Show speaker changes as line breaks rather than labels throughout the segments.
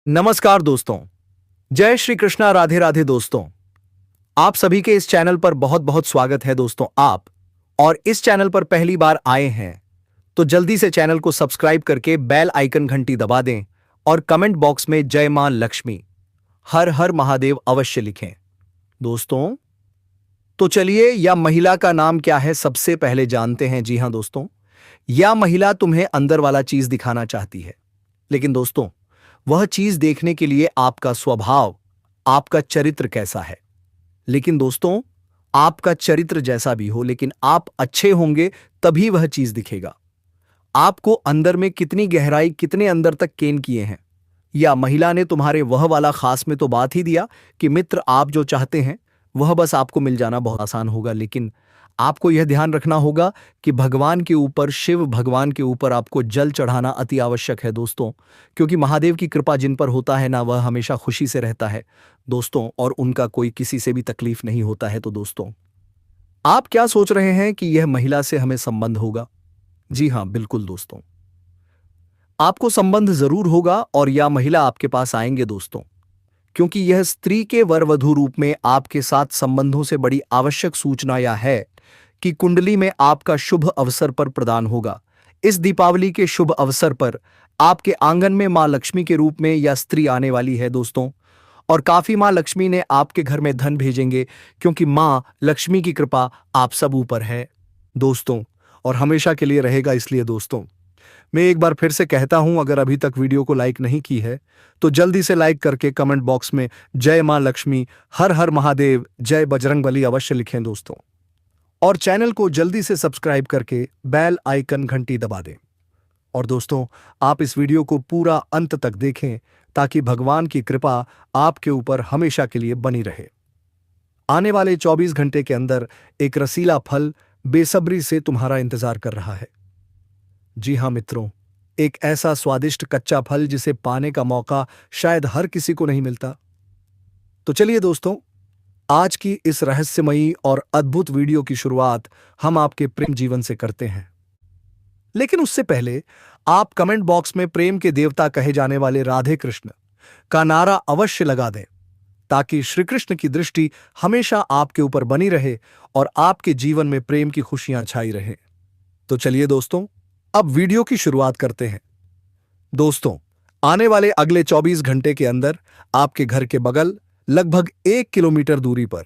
नमस्कार दोस्तों। जय श्री कृष्णा, राधे राधे दोस्तों। आप सभी के इस चैनल पर बहुत बहुत स्वागत है दोस्तों। आप और इस चैनल पर पहली बार आए हैं तो जल्दी से चैनल को सब्सक्राइब करके बेल आइकन घंटी दबा दें और कमेंट बॉक्स में जय मां लक्ष्मी, हर हर महादेव अवश्य लिखें दोस्तों। तो चलिए, यह महिला का नाम क्या है सबसे पहले जानते हैं। जी हां दोस्तों, यह महिला तुम्हें अंदर वाला चीज दिखाना चाहती है, लेकिन दोस्तों वह चीज देखने के लिए आपका स्वभाव, आपका चरित्र कैसा है। लेकिन दोस्तों, आपका चरित्र जैसा भी हो, लेकिन आप अच्छे होंगे तभी वह चीज दिखेगा। आपको अंदर में कितनी गहराई, कितने अंदर तक केन किए हैं। या महिला ने तुम्हारे वह वाला खास में तो बात ही दिया कि मित्र, आप जो चाहते हैं वह बस आपको मिल जाना बहुत आसान होगा। लेकिन आपको यह ध्यान रखना होगा कि भगवान के ऊपर, शिव भगवान के ऊपर आपको जल चढ़ाना अति आवश्यक है दोस्तों, क्योंकि महादेव की कृपा जिन पर होता है ना, वह हमेशा खुशी से रहता है दोस्तों, और उनका कोई किसी से भी तकलीफ नहीं होता है। तो दोस्तों, आप क्या सोच रहे हैं कि यह महिला से हमें संबंध होगा? जी हां, बिल्कुल दोस्तों, आपको संबंध जरूर होगा और यह महिला आपके पास आएंगे दोस्तों, क्योंकि यह स्त्री के वर वधू रूप में आपके साथ संबंधों से बड़ी आवश्यक सूचना यह है कि कुंडली में आपका शुभ अवसर पर प्रदान होगा। इस दीपावली के शुभ अवसर पर आपके आंगन में मां लक्ष्मी के रूप में यह स्त्री आने वाली है दोस्तों, और काफी मां लक्ष्मी ने आपके घर में धन भेजेंगे, क्योंकि मां लक्ष्मी की कृपा आप सब ऊपर है दोस्तों, और हमेशा के लिए रहेगा। इसलिए दोस्तों, मैं एक बार फिर से कहता हूं, अगर अभी तक वीडियो को लाइक नहीं की है तो जल्दी से लाइक करके कमेंट बॉक्स में जय मां लक्ष्मी, हर हर महादेव, जय बजरंगबली अवश्य लिखें दोस्तों, और चैनल को जल्दी से सब्सक्राइब करके बेल आइकन घंटी दबा दें। और दोस्तों, आप इस वीडियो को पूरा अंत तक देखें ताकि भगवान की कृपा आपके ऊपर हमेशा के लिए बनी रहे। आने वाले 24 घंटे के अंदर एक रसीला फल बेसब्री से तुम्हारा इंतजार कर रहा है। जी हां मित्रों, एक ऐसा स्वादिष्ट कच्चा फल जिसे पाने का मौका शायद हर किसी को नहीं मिलता। तो चलिए दोस्तों, आज की इस रहस्यमयी और अद्भुत वीडियो की शुरुआत हम आपके प्रेम जीवन से करते हैं। लेकिन उससे पहले आप कमेंट बॉक्स में प्रेम के देवता कहे जाने वाले राधे कृष्ण का नारा अवश्य लगा दें, ताकि श्री कृष्ण की दृष्टि हमेशा आपके ऊपर बनी रहे और आपके जीवन में प्रेम की खुशियां छाई रहे। तो चलिए दोस्तों, अब वीडियो की शुरुआत करते हैं। दोस्तों, आने वाले अगले 24 घंटे के अंदर आपके घर के बगल लगभग 1 किलोमीटर दूरी पर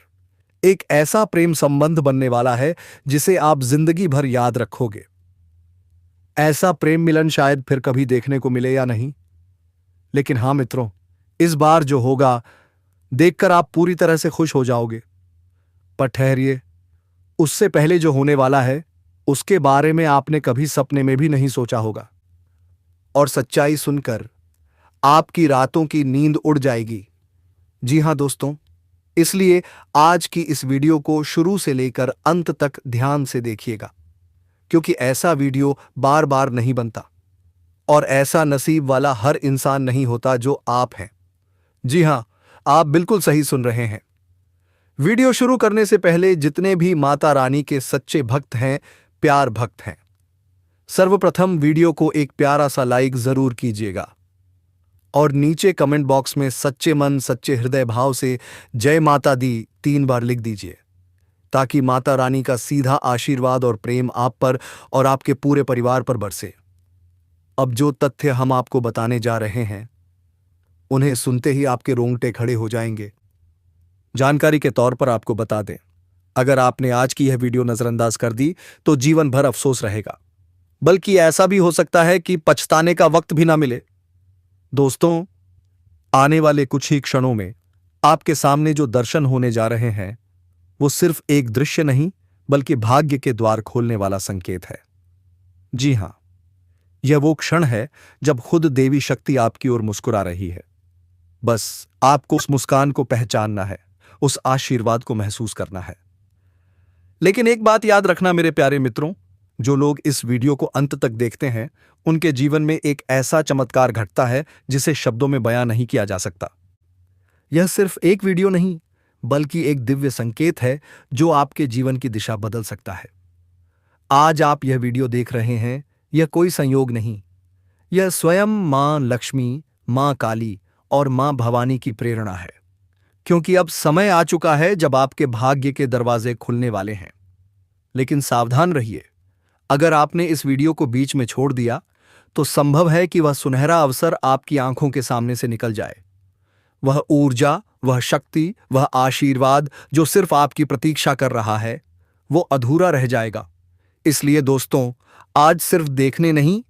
एक ऐसा प्रेम संबंध बनने वाला है जिसे आप जिंदगी भर याद रखोगे। ऐसा प्रेम मिलन शायद फिर कभी देखने को मिले या नहीं, लेकिन हां मित्रों, इस बार जो होगा देखकर आप पूरी तरह से खुश हो जाओगे। पर ठहरिए, उससे पहले जो होने वाला है उसके बारे में आपने कभी सपने में भी नहीं सोचा होगा, और सच्चाई सुनकर आपकी रातों की नींद उड़ जाएगी। जी हां दोस्तों, इसलिए आज की इस वीडियो को शुरू से लेकर अंत तक ध्यान से देखिएगा, क्योंकि ऐसा वीडियो बार बार नहीं बनता, और ऐसा नसीब वाला हर इंसान नहीं होता जो आप हैं। जी हां, आप बिल्कुल सही सुन रहे हैं। वीडियो शुरू करने से पहले जितने भी माता रानी के सच्चे भक्त हैं, प्यार भक्त हैं, सर्वप्रथम वीडियो को एक प्यारा सा लाइक जरूर कीजिएगा, और नीचे कमेंट बॉक्स में सच्चे मन, सच्चे हृदय भाव से जय माता दी 3 बार लिख दीजिए, ताकि माता रानी का सीधा आशीर्वाद और प्रेम आप पर और आपके पूरे परिवार पर बरसे। अब जो तथ्य हम आपको बताने जा रहे हैं, उन्हें सुनते ही आपके रोंगटे खड़े हो जाएंगे। जानकारी के तौर पर आपको बता दें, अगर आपने आज की यह वीडियो नजरअंदाज कर दी तो जीवन भर अफसोस रहेगा, बल्कि ऐसा भी हो सकता है कि पछताने का वक्त भी ना मिले। दोस्तों, आने वाले कुछ ही क्षणों में आपके सामने जो दर्शन होने जा रहे हैं वो सिर्फ एक दृश्य नहीं, बल्कि भाग्य के द्वार खोलने वाला संकेत है। जी हां, यह वो क्षण है जब खुद देवी शक्ति आपकी ओर मुस्कुरा रही है। बस आपको उस मुस्कान को पहचानना है, उस आशीर्वाद को महसूस करना है। लेकिन एक बात याद रखना मेरे प्यारे मित्रों, जो लोग इस वीडियो को अंत तक देखते हैं उनके जीवन में एक ऐसा चमत्कार घटता है जिसे शब्दों में बयां नहीं किया जा सकता। यह सिर्फ एक वीडियो नहीं, बल्कि एक दिव्य संकेत है जो आपके जीवन की दिशा बदल सकता है। आज आप यह वीडियो देख रहे हैं, यह कोई संयोग नहीं, यह स्वयं मां लक्ष्मी, मां काली और मां भवानी की प्रेरणा है, क्योंकि अब समय आ चुका है जब आपके भाग्य के दरवाजे खुलने वाले हैं। लेकिन सावधान रहिए, अगर आपने इस वीडियो को बीच में छोड़ दिया तो संभव है कि वह सुनहरा अवसर आपकी आंखों के सामने से निकल जाए। वह ऊर्जा, वह शक्ति, वह आशीर्वाद जो सिर्फ आपकी प्रतीक्षा कर रहा है, वो अधूरा रह जाएगा। इसलिए दोस्तों, आज सिर्फ देखने नहीं,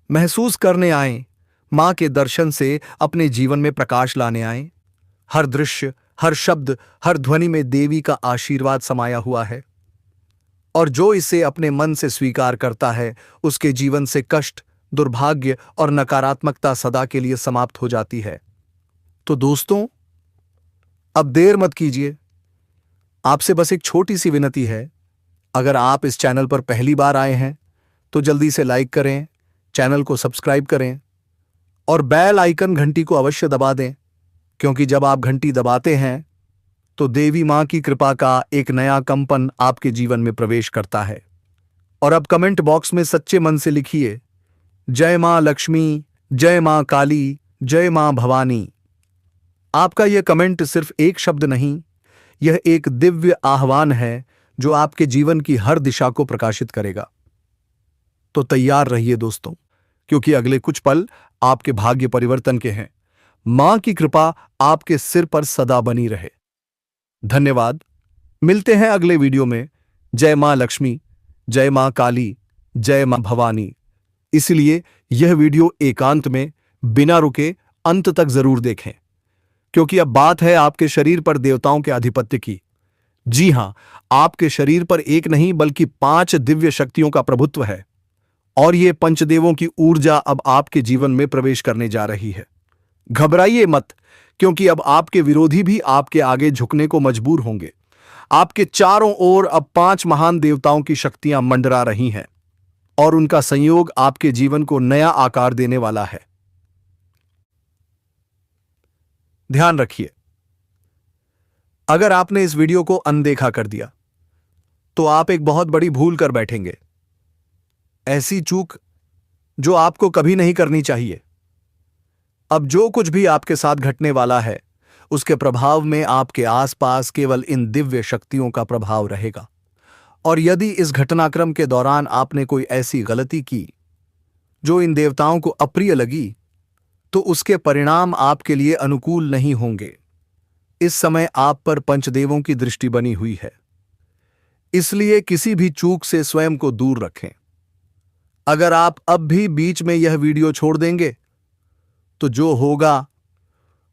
महसूस करने आए, मां के दर्शन से अपने जीवन में प्रकाश लाने आए। हर दृश्य, हर शब्द, हर ध्वनि में देवी का आशीर्वाद समाया हुआ है, और जो इसे अपने मन से स्वीकार करता है, उसके जीवन से कष्ट, दुर्भाग्य और नकारात्मकता सदा के लिए समाप्त हो जाती है। तो दोस्तों, अब देर मत कीजिए, आपसे बस एक छोटी सी विनती है। अगर आप इस चैनल पर पहली बार आए हैं तो जल्दी से लाइक करें, चैनल को सब्सक्राइब करें और बेल आइकन घंटी को अवश्य दबा दें, क्योंकि जब आप घंटी दबाते हैं तो देवी मां की कृपा का एक नया कंपन आपके जीवन में प्रवेश करता है। और अब कमेंट बॉक्स में सच्चे मन से लिखिए, जय मां लक्ष्मी, जय मां काली, जय मां भवानी। आपका यह कमेंट सिर्फ एक शब्द नहीं, यह एक दिव्य आह्वान है जो आपके जीवन की हर दिशा को प्रकाशित करेगा। तो तैयार रहिए दोस्तों, क्योंकि अगले कुछ पल आपके भाग्य परिवर्तन के हैं। मां की कृपा आपके सिर पर सदा बनी रहे। धन्यवाद। मिलते हैं अगले वीडियो में। जय मां लक्ष्मी, जय मां काली, जय मां भवानी। इसलिए यह वीडियो एकांत में बिना रुके अंत तक जरूर देखें, क्योंकि अब बात है आपके शरीर पर देवताओं के आधिपत्य की। जी हां, आपके शरीर पर एक नहीं बल्कि 5 दिव्य शक्तियों का प्रभुत्व है, और ये पंचदेवों की ऊर्जा अब आपके जीवन में प्रवेश करने जा रही है। घबराइए मत, क्योंकि अब आपके विरोधी भी आपके आगे झुकने को मजबूर होंगे। आपके चारों ओर अब 5 महान देवताओं की शक्तियां मंडरा रही हैं, और उनका संयोग आपके जीवन को नया आकार देने वाला है। ध्यान रखिए, अगर आपने इस वीडियो को अनदेखा कर दिया तो आप एक बहुत बड़ी भूल कर बैठेंगे, ऐसी चूक जो आपको कभी नहीं करनी चाहिए। अब जो कुछ भी आपके साथ घटने वाला है, उसके प्रभाव में आपके आसपास केवल इन दिव्य शक्तियों का प्रभाव रहेगा। और यदि इस घटनाक्रम के दौरान आपने कोई ऐसी गलती की जो इन देवताओं को अप्रिय लगी, तो उसके परिणाम आपके लिए अनुकूल नहीं होंगे। इस समय आप पर पंचदेवों की दृष्टि बनी हुई है, इसलिए किसी भी चूक से स्वयं को दूर रखें। अगर आप अब भी बीच में यह वीडियो छोड़ देंगे तो जो होगा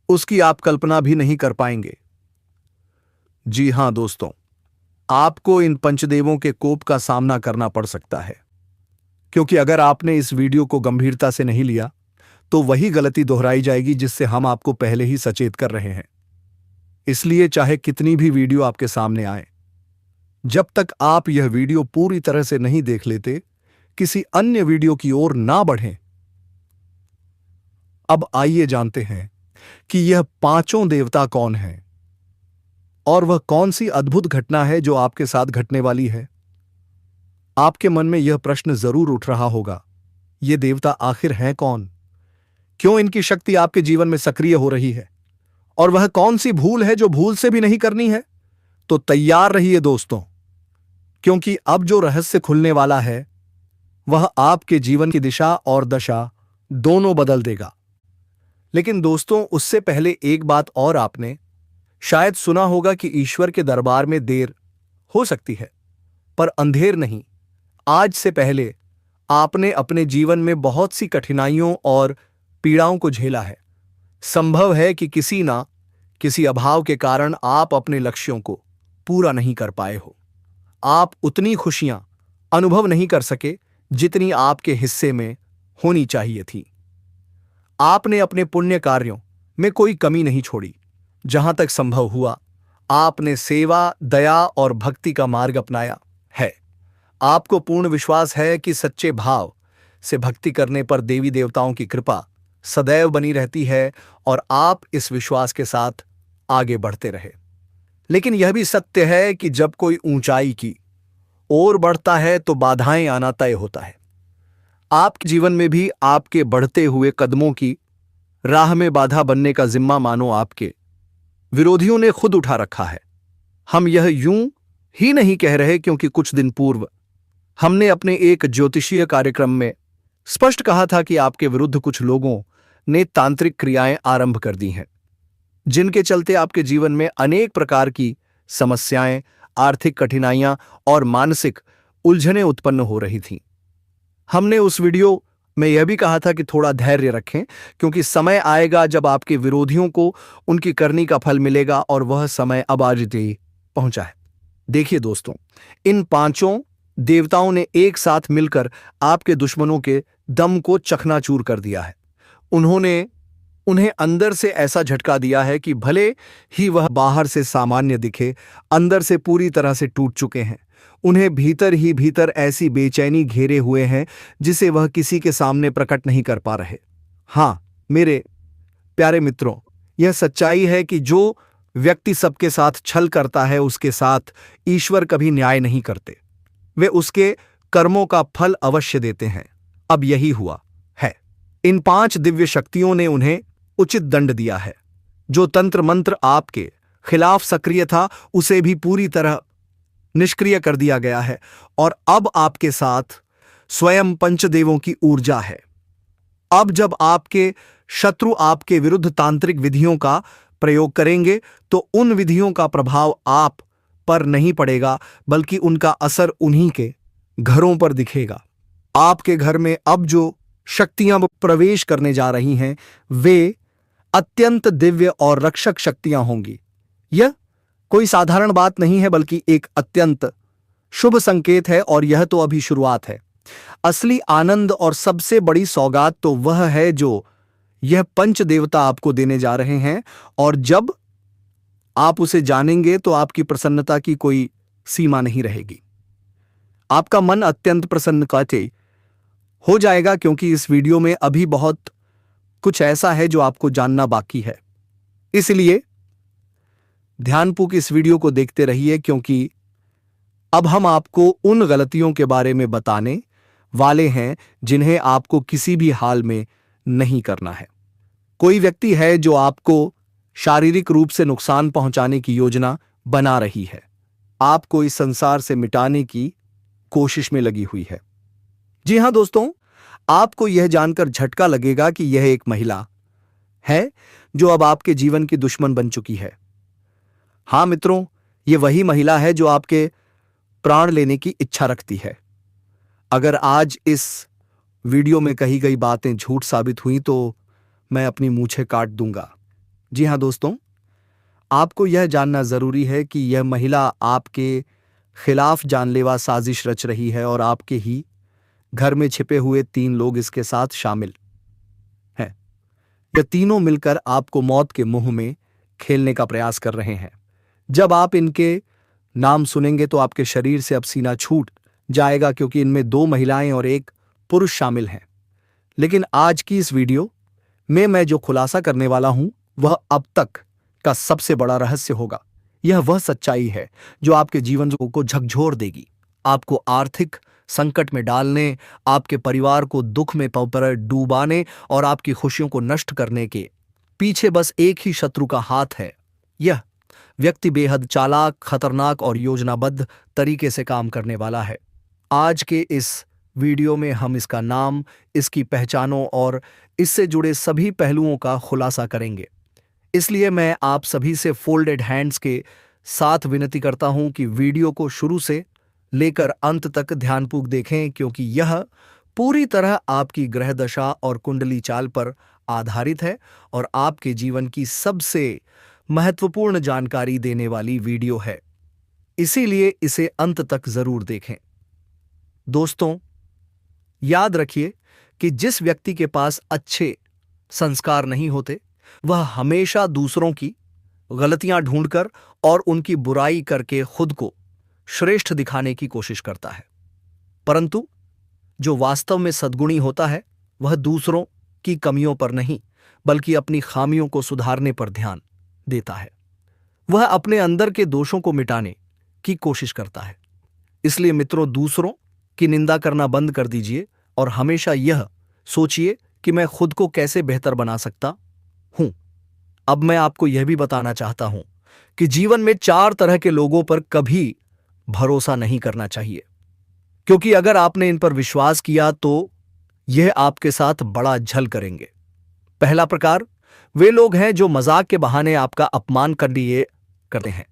उसकी आप कल्पना भी नहीं कर पाएंगे। जी हां दोस्तों, आपको इन पंचदेवों के कोप का सामना करना पड़ सकता है, क्योंकि अगर आपने इस वीडियो को गंभीरता से नहीं लिया तो वही गलती दोहराई जाएगी जिससे हम आपको पहले ही सचेत कर रहे हैं। इसलिए चाहे कितनी भी वीडियो आपके सामने आए, जब तक आप यह वीडियो पूरी तरह से नहीं देख लेते, किसी अन्य वीडियो की ओर ना बढ़ें। अब आइए जानते हैं कि यह 5 देवता कौन हैं और वह कौन सी अद्भुत घटना है जो आपके साथ घटने वाली है। आपके मन में यह प्रश्न जरूर उठ रहा होगा, ये देवता आखिर हैं कौन? क्यों इनकी शक्ति आपके जीवन में सक्रिय हो रही है? और वह कौन सी भूल है जो भूल से भी नहीं करनी है? तो तैयार रहिए दोस्तों, क्योंकि अब जो रहस्य खुलने वाला है वह आपके जीवन की दिशा और दशा दोनों बदल देगा। लेकिन दोस्तों, उससे पहले एक बात और आपने शायद सुना होगा कि ईश्वर के दरबार में देर हो सकती है, पर अंधेर नहीं। आज से पहले आपने अपने जीवन में बहुत सी कठिनाइयों और पीड़ाओं को झेला है। संभव है कि किसी ना किसी अभाव के कारण आप अपने लक्ष्यों को पूरा नहीं कर पाए हो। आप उतनी खुशियां अनुभव नहीं कर सके जितनी आपके हिस्से में होनी चाहिए थी। आपने अपने पुण्य कार्यों में कोई कमी नहीं छोड़ी। जहां तक संभव हुआ, आपने सेवा, दया और भक्ति का मार्ग अपनाया है। आपको पूर्ण विश्वास है कि सच्चे भाव से भक्ति करने पर देवी देवताओं की कृपा सदैव बनी रहती है, और आप इस विश्वास के साथ आगे बढ़ते रहे। लेकिन यह भी सत्य है कि जब कोई ऊंचाई की ओर बढ़ता है तो बाधाएं आना तय होता है। आपके जीवन में भी आपके बढ़ते हुए कदमों की राह में बाधा बनने का जिम्मा मानो आपके विरोधियों ने खुद उठा रखा है। हम यह यूं ही नहीं कह रहे क्योंकि कुछ दिन पूर्व हमने अपने एक ज्योतिषीय कार्यक्रम में स्पष्ट कहा था कि आपके विरुद्ध कुछ लोगों ने तांत्रिक क्रियाएं आरंभ कर दी हैं, जिनके चलते आपके जीवन में अनेक प्रकार की समस्याएं, आर्थिक कठिनाइयां और मानसिक उलझनें उत्पन्न हो रही थीं। हमने उस वीडियो में यह भी कहा था कि थोड़ा धैर्य रखें, क्योंकि समय आएगा जब आपके विरोधियों को उनकी करनी का फल मिलेगा और वह समय अब आज ही पहुंचा है। देखिए दोस्तों, इन पांचों देवताओं ने एक साथ मिलकर आपके दुश्मनों के दम को चकनाचूर कर दिया है। उन्होंने उन्हें अंदर से ऐसा झटका दिया है कि भले ही वह बाहर से सामान्य दिखे, अंदर से पूरी तरह से टूट चुके हैं। उन्हें भीतर ही भीतर ऐसी बेचैनी घेरे हुए है जिसे वह किसी के सामने प्रकट नहीं कर पा रहे। हां मेरे प्यारे मित्रों, यह सच्चाई है कि जो व्यक्ति सबके साथ छल करता है उसके साथ ईश्वर कभी न्याय नहीं करते। वे उसके कर्मों का फल अवश्य देते हैं। अब यही हुआ है। इन 5 दिव्य शक्तियों ने उन्हें उचित दंड दिया है। जो तंत्र मंत्र आपके खिलाफ सक्रिय था उसे भी पूरी तरह निष्क्रिय कर दिया गया है और अब आपके साथ स्वयं पंचदेवों की ऊर्जा है। अब जब आपके शत्रु आपके विरुद्ध तांत्रिक विधियों का प्रयोग करेंगे तो उन विधियों का प्रभाव आप पर नहीं पड़ेगा, बल्कि उनका असर उन्हीं के घरों पर दिखेगा। आपके घर में अब जो शक्तियां प्रवेश करने जा रही हैं वे अत्यंत दिव्य और रक्षक शक्तियां होंगी। यह कोई साधारण बात नहीं है, बल्कि एक अत्यंत शुभ संकेत है और यह तो अभी शुरुआत है। असली आनंद और सबसे बड़ी सौगात तो वह है जो यह पंच देवता आपको देने जा रहे हैं, और जब आप उसे जानेंगे तो आपकी प्रसन्नता की कोई सीमा नहीं रहेगी। आपका मन अत्यंत प्रसन्न हो जाएगा, क्योंकि इस वीडियो में अभी बहुत कुछ ऐसा है जो आपको जानना बाकी है। इसलिए ध्यानपूर्वक इस वीडियो को देखते रहिए, क्योंकि अब हम आपको उन गलतियों के बारे में बताने वाले हैं जिन्हें आपको किसी भी हाल में नहीं करना है। कोई व्यक्ति है जो आपको शारीरिक रूप से नुकसान पहुंचाने की योजना बना रही है, आपको इस संसार से मिटाने की कोशिश में लगी हुई है। जी हां दोस्तों, आपको यह जानकर झटका लगेगा कि यह एक महिला है जो अब आपके जीवन की दुश्मन बन चुकी है। हां मित्रों, यह वही महिला है जो आपके प्राण लेने की इच्छा रखती है। अगर आज इस वीडियो में कही गई बातें झूठ साबित हुई तो मैं अपनी मूंछें काट दूंगा। जी हां दोस्तों, आपको यह जानना जरूरी है कि यह महिला आपके खिलाफ जानलेवा साजिश रच रही है और आपके ही घर में छिपे हुए 3 लोग इसके साथ शामिल हैं। ये तीनों मिलकर आपको मौत के मुंह में खेलने का प्रयास कर रहे हैं। जब आप इनके नाम सुनेंगे तो आपके शरीर से अब सीना छूट जाएगा, क्योंकि इनमें 2 महिलाएं और 1 पुरुष शामिल हैं। लेकिन आज की इस वीडियो में मैं जो खुलासा करने वाला हूं वह अब तक का सबसे बड़ा रहस्य होगा। यह वह सच्चाई है जो आपके जीवन को झकझोर देगी, आपको आर्थिक संकट में डालने, आपके परिवार को दुख में डूबाने और आपकी खुशियों को नष्ट करने के पीछे बस एक ही शत्रु का हाथ है। यह व्यक्ति बेहद चालाक, खतरनाक और योजनाबद्ध तरीके से काम करने वाला है। आज के इस वीडियो में हम इसका नाम, इसकी पहचानों और इससे जुड़े सभी पहलुओं का खुलासा करेंगे। इसलिए मैं आप सभी से फोल्डेड हैंड्स के साथ विनती करता हूं कि वीडियो को शुरू से लेकर अंत तक ध्यानपूर्वक देखें, क्योंकि यह पूरी तरह आपकी ग्रह दशा और कुंडली चाल पर आधारित है और आपके जीवन की सबसे महत्वपूर्ण जानकारी देने वाली वीडियो है। इसीलिए इसे अंत तक जरूर देखें। दोस्तों, याद रखिए कि जिस व्यक्ति के पास अच्छे संस्कार नहीं होते वह हमेशा दूसरों की गलतियां ढूंढकर और उनकी बुराई करके खुद को श्रेष्ठ दिखाने की कोशिश करता है, परंतु जो वास्तव में सद्गुणी होता है वह दूसरों की कमियों पर नहीं बल्कि अपनी खामियों को सुधारने पर ध्यान देता है। वह अपने अंदर के दोषों को मिटाने की कोशिश करता है। इसलिए मित्रों, दूसरों की निंदा करना बंद कर दीजिए और हमेशा यह सोचिए कि मैं खुद को कैसे बेहतर बना सकता हूं। अब मैं आपको यह भी बताना चाहता हूं कि जीवन में 4 तरह के लोगों पर कभी भरोसा नहीं करना चाहिए, क्योंकि अगर आपने इन पर विश्वास किया तो यह आपके साथ बड़ा झल करेंगे। पहला प्रकार वे लोग हैं जो मजाक के बहाने आपका अपमान कर लिए करते हैं।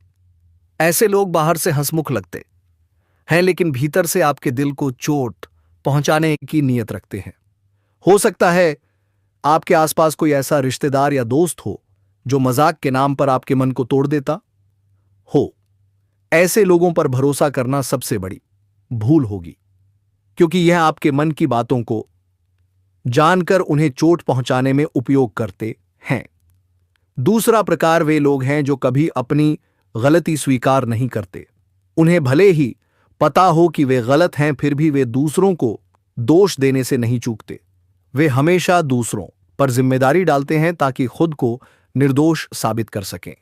ऐसे लोग बाहर से हंसमुख लगते हैं, लेकिन भीतर से आपके दिल को चोट पहुंचाने की नीयत रखते हैं। हो सकता है आपके आसपास कोई ऐसा रिश्तेदार या दोस्त हो जो मजाक के नाम पर आपके मन को तोड़ देता हो। ऐसे लोगों पर भरोसा करना सबसे बड़ी भूल होगी, क्योंकि यह आपके मन की बातों को जानकर उन्हें चोट पहुंचाने में उपयोग करते हैं। दूसरा प्रकार वे लोग हैं जो कभी अपनी गलती स्वीकार नहीं करते। उन्हें भले ही पता हो कि वे गलत हैं, फिर भी वे दूसरों को दोष देने से नहीं चूकते। वे हमेशा दूसरों पर जिम्मेदारी डालते हैं ताकि खुद को निर्दोष साबित कर सकें।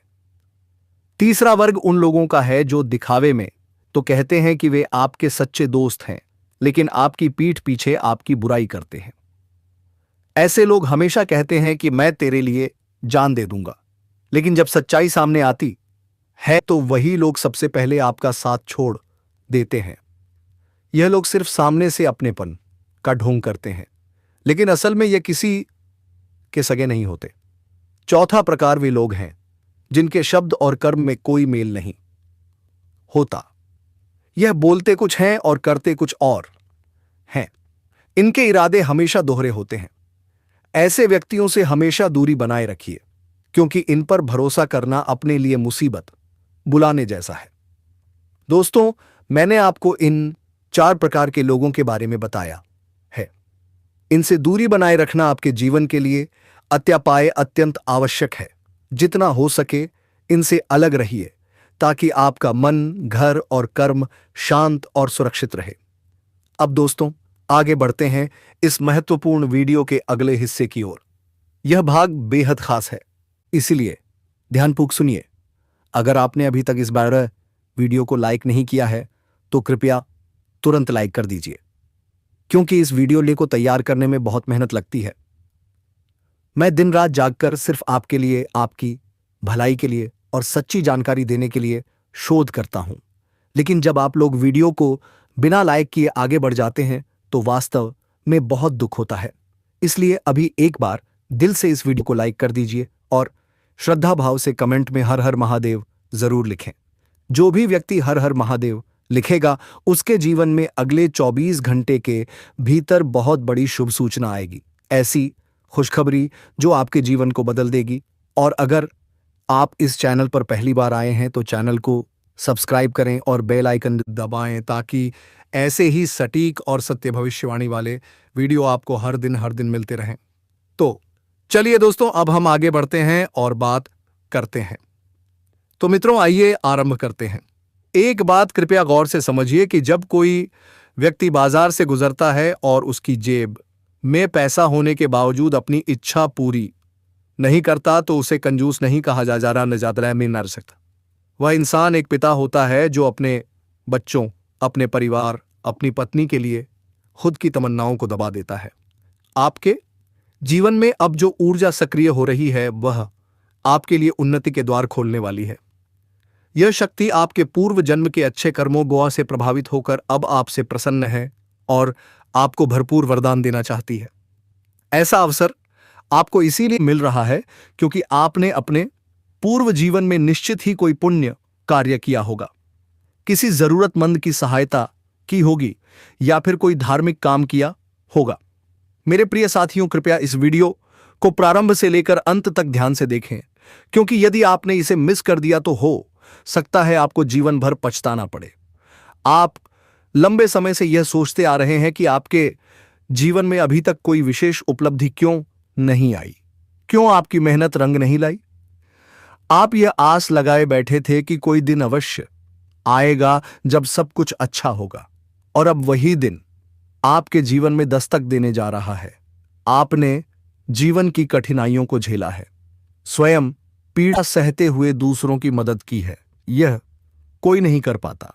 तीसरा वर्ग उन लोगों का है जो दिखावे में तो कहते हैं कि वे आपके सच्चे दोस्त हैं, लेकिन आपकी पीठ पीछे आपकी बुराई करते हैं। ऐसे लोग हमेशा कहते हैं कि मैं तेरे लिए जान दे दूंगा, लेकिन जब सच्चाई सामने आती है तो वही लोग सबसे पहले आपका साथ छोड़ देते हैं। यह लोग सिर्फ सामने से अपनेपन का ढोंग करते हैं, लेकिन असल में यह किसी के सगे नहीं होते। चौथा प्रकार वे लोग हैं जिनके शब्द और कर्म में कोई मेल नहीं होता। यह बोलते कुछ हैं और करते कुछ और हैं। इनके इरादे हमेशा दोहरे होते हैं। ऐसे व्यक्तियों से हमेशा दूरी बनाए रखिए, क्योंकि इन पर भरोसा करना अपने लिए मुसीबत बुलाने जैसा है। दोस्तों, मैंने आपको इन 4 प्रकार के लोगों के बारे में बताया है। इनसे दूरी बनाए रखना आपके जीवन के लिए अत्यंत आवश्यक है। जितना हो सके इनसे अलग रहिए, ताकि आपका मन, घर और कर्म शांत और सुरक्षित रहे। अब दोस्तों, आगे बढ़ते हैं इस महत्वपूर्ण वीडियो के अगले हिस्से की ओर। यह भाग बेहद खास है, इसलिए ध्यानपूर्वक सुनिए। अगर आपने अभी तक इस बार वीडियो को लाइक नहीं किया है तो कृपया तुरंत लाइक कर दीजिए, क्योंकि इस वीडियो को तैयार करने में बहुत मेहनत लगती है। मैं दिन रात जागकर सिर्फ आपके लिए, आपकी भलाई के लिए और सच्ची जानकारी देने के लिए शोध करता हूं। लेकिन जब आप लोग वीडियो को बिना लाइक किए आगे बढ़ जाते हैं तो वास्तव में बहुत दुख होता है। इसलिए अभी एक बार दिल से इस वीडियो को लाइक कर दीजिए और श्रद्धा भाव से कमेंट में हर हर महादेव जरूर लिखें। जो भी व्यक्ति हर हर महादेव लिखेगा उसके जीवन में अगले 24 घंटे के भीतर बहुत बड़ी शुभ सूचना आएगी, ऐसी खुशखबरी जो आपके जीवन को बदल देगी। और अगर आप इस चैनल पर पहली बार आए हैं तो चैनल को सब्सक्राइब करें और बेल आइकन दबाएं, ताकि ऐसे ही सटीक और सत्य भविष्यवाणी वाले वीडियो आपको हर दिन मिलते रहें। तो चलिए दोस्तों, अब हम आगे बढ़ते हैं और बात करते हैं। तो मित्रों, आइए आरंभ करते हैं। एक बात कृपया गौर से समझिए कि जब कोई व्यक्ति बाजार से गुजरता है और उसकी जेब में पैसा होने के बावजूद अपनी इच्छा पूरी नहीं करता तो उसे कंजूस नहीं कहा जा रहा में न रह सकता। वह इंसान एक पिता होता है जो अपने बच्चों, अपने परिवार, अपनी पत्नी के लिए खुद की तमन्नाओं को दबा देता है। आपके जीवन में अब जो ऊर्जा सक्रिय हो रही है वह आपके लिए उन्नति के द्वार खोलने वाली है। यह शक्ति आपके पूर्व जन्म के अच्छे कर्मों गोआ से प्रभावित होकर अब आपसे प्रसन्न है और आपको भरपूर वरदान देना चाहती है। ऐसा अवसर आपको इसीलिए मिल रहा है क्योंकि आपने अपने पूर्व जीवन में निश्चित ही कोई पुण्य कार्य किया होगा, किसी जरूरतमंद की सहायता की होगी या फिर कोई धार्मिक काम किया होगा। मेरे प्रिय साथियों, कृपया इस वीडियो को प्रारंभ से लेकर अंत तक ध्यान से देखें, क्योंकि यदि आपने इसे मिस कर दिया तो हो सकता है आपको जीवन भर पछताना पड़े। आप लंबे समय से यह सोचते आ रहे हैं कि आपके जीवन में अभी तक कोई विशेष उपलब्धि क्यों नहीं आई, क्यों आपकी मेहनत रंग नहीं लाई। आप यह आस लगाए बैठे थे कि कोई दिन अवश्य आएगा जब सब कुछ अच्छा होगा, और अब वही दिन आपके जीवन में दस्तक देने जा रहा है। आपने जीवन की कठिनाइयों को झेला है, स्वयं पीड़ा सहते हुए दूसरों की मदद की है। यह कोई नहीं कर पाता।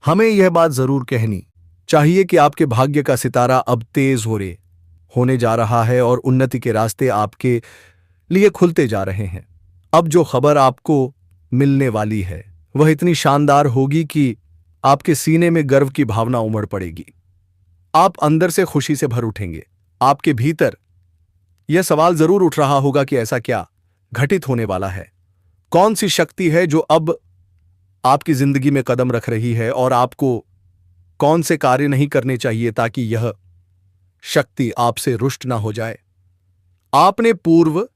हमें यह बात जरूर कहनी चाहिए कि आपके भाग्य का सितारा अब तेज होने जा रहा है और उन्नति के रास्ते आपके लिए खुलते जा रहे हैं। अब जो खबर आपको मिलने वाली है वह इतनी शानदार होगी कि आपके सीने में गर्व की भावना उमड़ पड़ेगी। आप अंदर से खुशी से भर उठेंगे। आपके भीतर यह सवाल जरूर उठ रहा होगा कि ऐसा क्या घटित होने वाला है, कौन सी शक्ति है जो अब आपकी जिंदगी में कदम रख रही है और आपको कौन से कार्य नहीं करने चाहिए ताकि यह शक्ति आपसे रुष्ट ना हो जाए। आपने पूर्व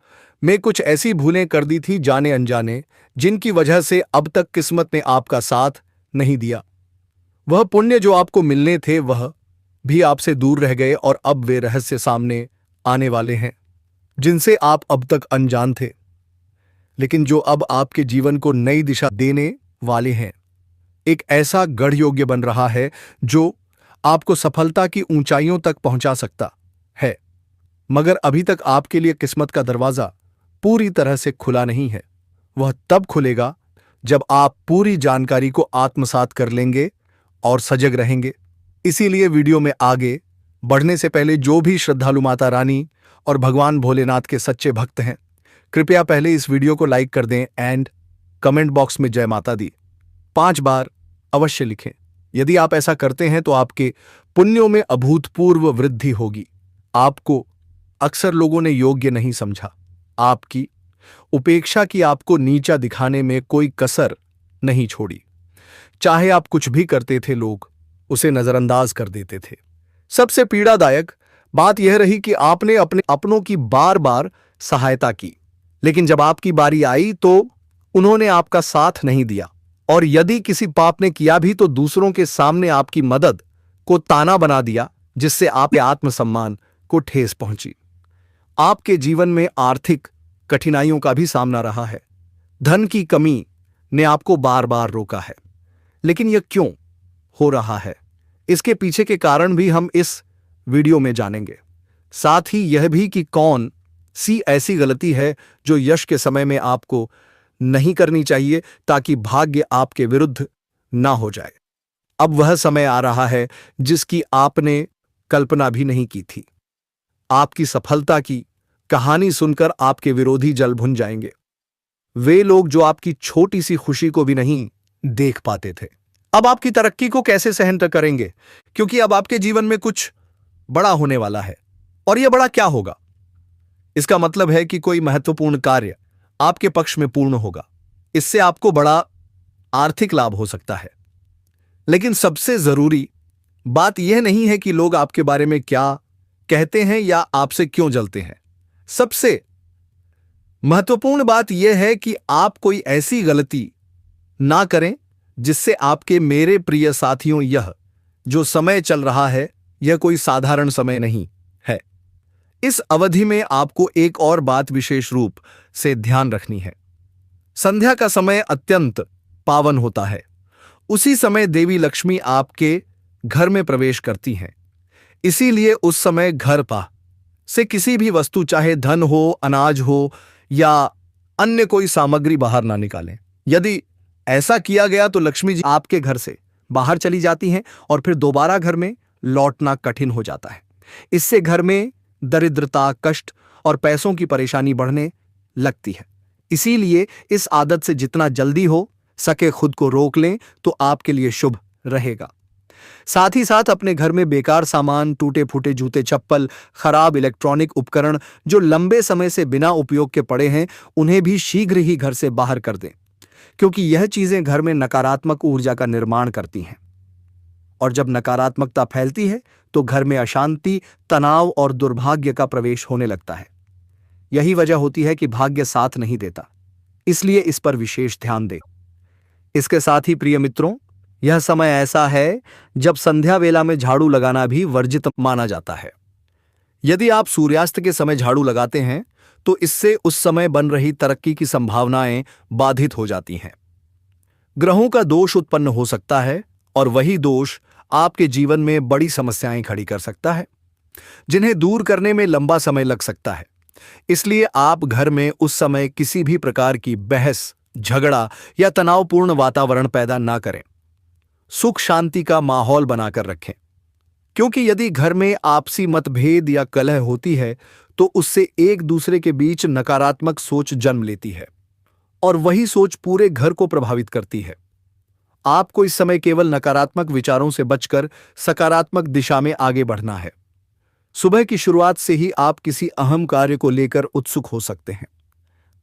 में कुछ ऐसी भूलें कर दी थी जाने अनजाने, जिनकी वजह से अब तक किस्मत ने आपका साथ नहीं दिया। वह पुण्य जो आपको मिलने थे वह भी आपसे दूर रह गए और अब वे रहस्य सामने आने वाले हैं जिनसे आप अब तक अनजान थे, लेकिन जो अब आपके जीवन को नई दिशा देने वाले हैं। एक ऐसा गढ़ योग्य बन रहा है जो आपको सफलता की ऊंचाइयों तक पहुंचा सकता है, मगर अभी तक आपके लिए किस्मत का दरवाजा पूरी तरह से खुला नहीं है। वह तब खुलेगा जब आप पूरी जानकारी को आत्मसात कर लेंगे और सजग रहेंगे। इसीलिए वीडियो में आगे बढ़ने से पहले जो भी श्रद्धालु माता रानी और भगवान भोलेनाथ के सच्चे भक्त हैं, कृपया पहले इस वीडियो को लाइक कर दें एंड कमेंट बॉक्स में जय माता दी 5 बार अवश्य लिखें। यदि आप ऐसा करते हैं तो आपके पुण्यों में अभूतपूर्व वृद्धि होगी। आपको अक्सर लोगों ने योग्य नहीं समझा, आपकी उपेक्षा की, आपको नीचा दिखाने में कोई कसर नहीं छोड़ी। चाहे आप कुछ भी करते थे लोग उसे नजरअंदाज कर देते थे। सबसे पीड़ादायक बात यह रही कि आपने अपने अपनों की बार बार सहायता की, लेकिन जब आपकी बारी आई तो उन्होंने आपका साथ नहीं दिया, और यदि किसी पाप ने किया भी तो दूसरों के सामने आपकी मदद को ताना बना दिया, जिससे आपके आत्मसम्मान को ठेस पहुंची। आपके जीवन में आर्थिक कठिनाइयों का भी सामना रहा है। धन की कमी ने आपको बार बार रोका है, लेकिन यह क्यों हो रहा है, इसके पीछे के कारण भी हम इस वीडियो में जानेंगे। साथ ही यह भी कि कौन सी ऐसी गलती है जो यश के समय में आपको नहीं करनी चाहिए ताकि भाग्य आपके विरुद्ध ना हो जाए। अब वह समय आ रहा है जिसकी आपने कल्पना भी नहीं की थी। आपकी सफलता की कहानी सुनकर आपके विरोधी जल भुन जाएंगे। वे लोग जो आपकी छोटी सी खुशी को भी नहीं देख पाते थे, अब आपकी तरक्की को कैसे सहन करेंगे, क्योंकि अब आपके जीवन में कुछ बड़ा होने वाला है। और यह बड़ा क्या होगा? इसका मतलब है कि कोई महत्वपूर्ण कार्य आपके पक्ष में पूर्ण होगा। इससे आपको बड़ा आर्थिक लाभ हो सकता है। लेकिन सबसे जरूरी बात यह नहीं है कि लोग आपके बारे में क्या कहते हैं या आपसे क्यों जलते हैं। सबसे महत्वपूर्ण बात यह है कि आप कोई ऐसी गलती ना करें जिससे आपके मेरे प्रिय साथियों, यह जो समय चल रहा है यह कोई साधारण समय नहीं है। इस अवधि में आपको एक और बात विशेष रूप से ध्यान रखनी है। संध्या का समय अत्यंत पावन होता है। उसी समय देवी लक्ष्मी आपके घर में प्रवेश करती हैं। इसीलिए उस समय घर पा से किसी भी वस्तु, चाहे धन हो, अनाज हो या अन्य कोई सामग्री बाहर ना निकालें। यदि ऐसा किया गया तो लक्ष्मी जी आपके घर से बाहर चली जाती हैं और फिर दोबारा घर में लौटना कठिन हो जाता है। इससे घर में दरिद्रता, कष्ट और पैसों की परेशानी बढ़ने लगती है। इसीलिए इस आदत से जितना जल्दी हो सके खुद को रोक लें तो आपके लिए शुभ रहेगा। साथ ही साथ अपने घर में बेकार सामान, टूटे फूटे जूते चप्पल, खराब इलेक्ट्रॉनिक उपकरण जो लंबे समय से बिना उपयोग के पड़े हैं, उन्हें भी शीघ्र ही घर से बाहर कर दें, क्योंकि यह चीजें घर में नकारात्मक ऊर्जा का निर्माण करती हैं। और जब नकारात्मकता फैलती है तो घर में अशांति, तनाव और दुर्भाग्य का प्रवेश होने लगता है। यही वजह होती है कि भाग्य साथ नहीं देता। इसलिए इस पर विशेष ध्यान दें। इसके साथ ही प्रिय मित्रों, यह समय ऐसा है जब संध्या वेला में झाड़ू लगाना भी वर्जित माना जाता है। यदि आप सूर्यास्त के समय झाड़ू लगाते हैं तो इससे उस समय बन रही तरक्की की संभावनाएं बाधित हो जाती हैं। ग्रहों का दोष उत्पन्न हो सकता है और वही दोष आपके जीवन में बड़ी समस्याएं खड़ी कर सकता है, जिन्हें दूर करने में लंबा समय लग सकता है। इसलिए आप घर में उस समय किसी भी प्रकार की बहस, झगड़ा या तनावपूर्ण वातावरण पैदा ना करें। सुख शांति का माहौल बनाकर रखें, क्योंकि यदि घर में आपसी मतभेद या कलह होती है तो उससे एक दूसरे के बीच नकारात्मक सोच जन्म लेती है और वही सोच पूरे घर को प्रभावित करती है। आपको इस समय केवल नकारात्मक विचारों से बचकर सकारात्मक दिशा में आगे बढ़ना है। सुबह की शुरुआत से ही आप किसी अहम कार्य को लेकर उत्सुक हो सकते हैं।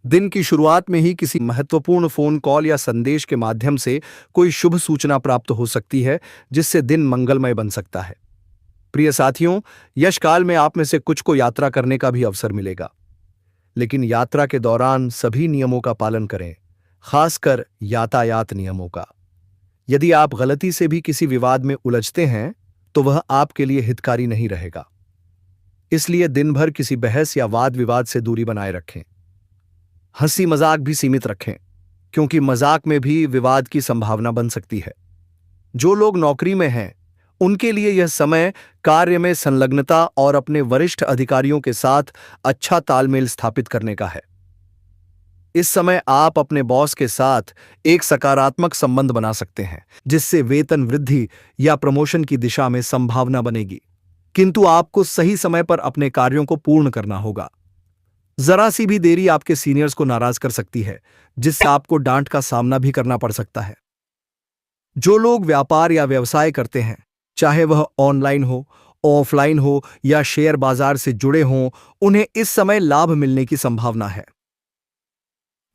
दिन की शुरुआत में ही किसी महत्वपूर्ण फोन कॉल या संदेश के माध्यम से कोई शुभ सूचना प्राप्त हो सकती है, जिससे दिन मंगलमय बन सकता है। प्रिय साथियों, यश काल में आप में से कुछ को यात्रा करने का भी अवसर मिलेगा, लेकिन यात्रा के दौरान सभी नियमों का पालन करें, खासकर यातायात नियमों का। यदि आप गलती से भी किसी विवाद में उलझते हैं तो वह आपके लिए हितकारी नहीं रहेगा। इसलिए दिन भर किसी बहस या वाद विवाद से दूरी बनाए रखें। हंसी मजाक भी सीमित रखें, क्योंकि मजाक में भी विवाद की संभावना बन सकती है। जो लोग नौकरी में हैं, उनके लिए यह समय कार्य में संलग्नता और अपने वरिष्ठ अधिकारियों के साथ अच्छा तालमेल स्थापित करने का है। इस समय आप अपने बॉस के साथ एक सकारात्मक संबंध बना सकते हैं, जिससे वेतन वृद्धि या प्रमोशन की दिशा में संभावना बनेगी। किंतु आपको सही समय पर अपने कार्यों को पूर्ण करना होगा। जरा सी भी देरी आपके सीनियर्स को नाराज कर सकती है, जिससे आपको डांट का सामना भी करना पड़ सकता है। जो लोग व्यापार या व्यवसाय करते हैं, चाहे वह ऑनलाइन हो, ऑफलाइन हो या शेयर बाजार से जुड़े हों, उन्हें इस समय लाभ मिलने की संभावना है।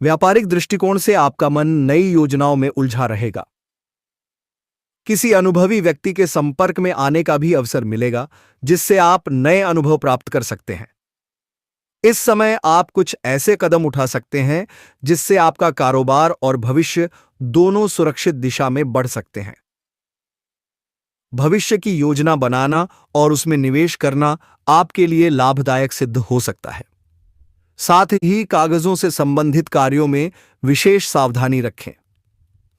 व्यापारिक दृष्टिकोण से आपका मन नई योजनाओं में उलझा रहेगा। किसी अनुभवी व्यक्ति के संपर्क में आने का भी अवसर मिलेगा, जिससे आप नए अनुभव प्राप्त कर सकते हैं। इस समय आप कुछ ऐसे कदम उठा सकते हैं जिससे आपका कारोबार और भविष्य दोनों सुरक्षित दिशा में बढ़ सकते हैं। भविष्य की योजना बनाना और उसमें निवेश करना आपके लिए लाभदायक सिद्ध हो सकता है। साथ ही कागजों से संबंधित कार्यों में विशेष सावधानी रखें,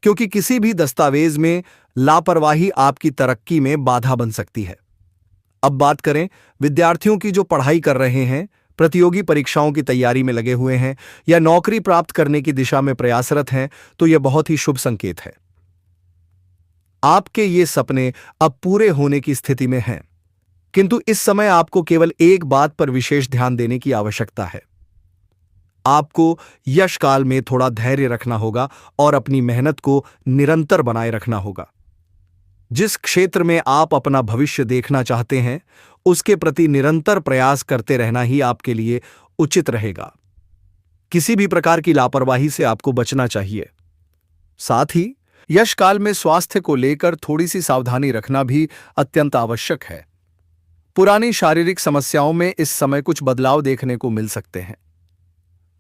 क्योंकि किसी भी दस्तावेज में लापरवाही आपकी तरक्की में बाधा बन सकती है। अब बात करें विद्यार्थियों की जो पढ़ाई कर रहे हैं, प्रतियोगी परीक्षाओं की तैयारी में लगे हुए हैं या नौकरी प्राप्त करने की दिशा में प्रयासरत हैं, तो यह बहुत ही शुभ संकेत है। आपके ये सपने अब पूरे होने की स्थिति में हैं, किंतु इस समय आपको केवल एक बात पर विशेष ध्यान देने की आवश्यकता है। आपको यश काल में थोड़ा धैर्य रखना होगा और अपनी मेहनत को निरंतर बनाए रखना होगा। जिस क्षेत्र में आप अपना भविष्य देखना चाहते हैं, उसके प्रति निरंतर प्रयास करते रहना ही आपके लिए उचित रहेगा। किसी भी प्रकार की लापरवाही से आपको बचना चाहिए। साथ ही यश काल में स्वास्थ्य को लेकर थोड़ी सी सावधानी रखना भी अत्यंत आवश्यक है। पुरानी शारीरिक समस्याओं में इस समय कुछ बदलाव देखने को मिल सकते हैं।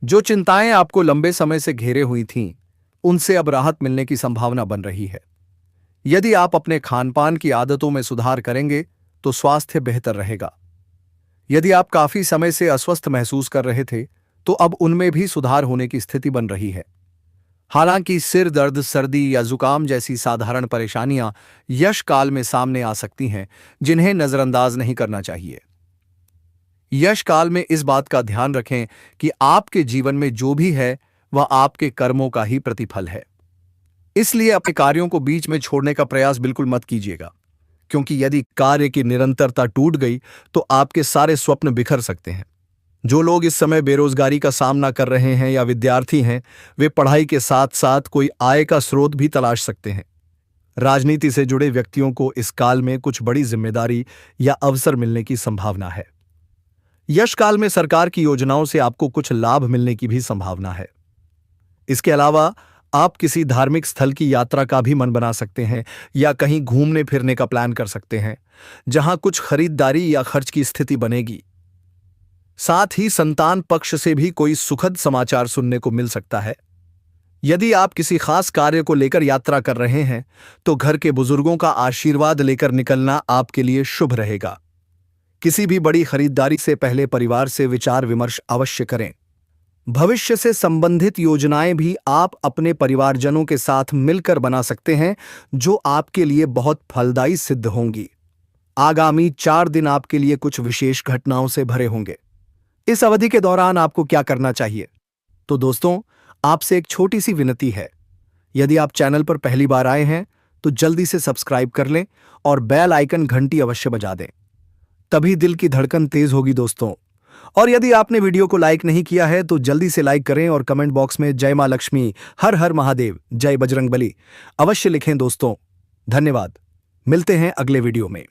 जो चिंताएं आपको लंबे समय से घेरे हुई थीं, उनसे अब राहत मिलने की संभावना बन रही है। यदि आप अपने खानपान की आदतों में सुधार करेंगे तो स्वास्थ्य बेहतर रहेगा। यदि आप काफी समय से अस्वस्थ महसूस कर रहे थे, तो अब उनमें भी सुधार होने की स्थिति बन रही है। हालांकि सिर दर्द, सर्दी या जुकाम जैसी साधारण परेशानियां यश काल में सामने आ सकती हैं, जिन्हें नजरअंदाज नहीं करना चाहिए। यश काल में इस बात का ध्यान रखें कि आपके जीवन में जो भी है वह आपके कर्मों का ही प्रतिफल है। इसलिए अपने कार्यों को बीच में छोड़ने का प्रयास बिल्कुल मत कीजिएगा, क्योंकि यदि कार्य की निरंतरता टूट गई तो आपके सारे स्वप्न बिखर सकते हैं। जो लोग इस समय बेरोजगारी का सामना कर रहे हैं या विद्यार्थी हैं, वे पढ़ाई के साथ साथ कोई आय का स्रोत भी तलाश सकते हैं। राजनीति से जुड़े व्यक्तियों को इस काल में कुछ बड़ी जिम्मेदारी या अवसर मिलने की संभावना है। यश काल में सरकार की योजनाओं से आपको कुछ लाभ मिलने की भी संभावना है। इसके अलावा आप किसी धार्मिक स्थल की यात्रा का भी मन बना सकते हैं या कहीं घूमने फिरने का प्लान कर सकते हैं, जहां कुछ खरीदारी या खर्च की स्थिति बनेगी। साथ ही संतान पक्ष से भी कोई सुखद समाचार सुनने को मिल सकता है। यदि आप किसी खास कार्य को लेकर यात्रा कर रहे हैं, तो घर के बुजुर्गों का आशीर्वाद लेकर निकलना आपके लिए शुभ रहेगा। किसी भी बड़ी खरीदारी से पहले परिवार से विचार विमर्श अवश्य करें। भविष्य से संबंधित योजनाएं भी आप अपने परिवारजनों के साथ मिलकर बना सकते हैं, जो आपके लिए बहुत फलदायी सिद्ध होंगी। आगामी 4 दिन आपके लिए कुछ विशेष घटनाओं से भरे होंगे। इस अवधि के दौरान आपको क्या करना चाहिए? तो दोस्तों, आपसे एक छोटी सी विनती है। यदि आप चैनल पर पहली बार आए हैं तो जल्दी से सब्सक्राइब कर लें और बेल आइकन घंटी अवश्य बजा दें। तभी दिल की धड़कन तेज होगी दोस्तों, और यदि आपने वीडियो को लाइक नहीं किया है तो जल्दी से लाइक करें और कमेंट बॉक्स में जय मां लक्ष्मी, हर हर महादेव, जय बजरंगबली अवश्य लिखें दोस्तों। धन्यवाद। मिलते हैं अगले वीडियो में।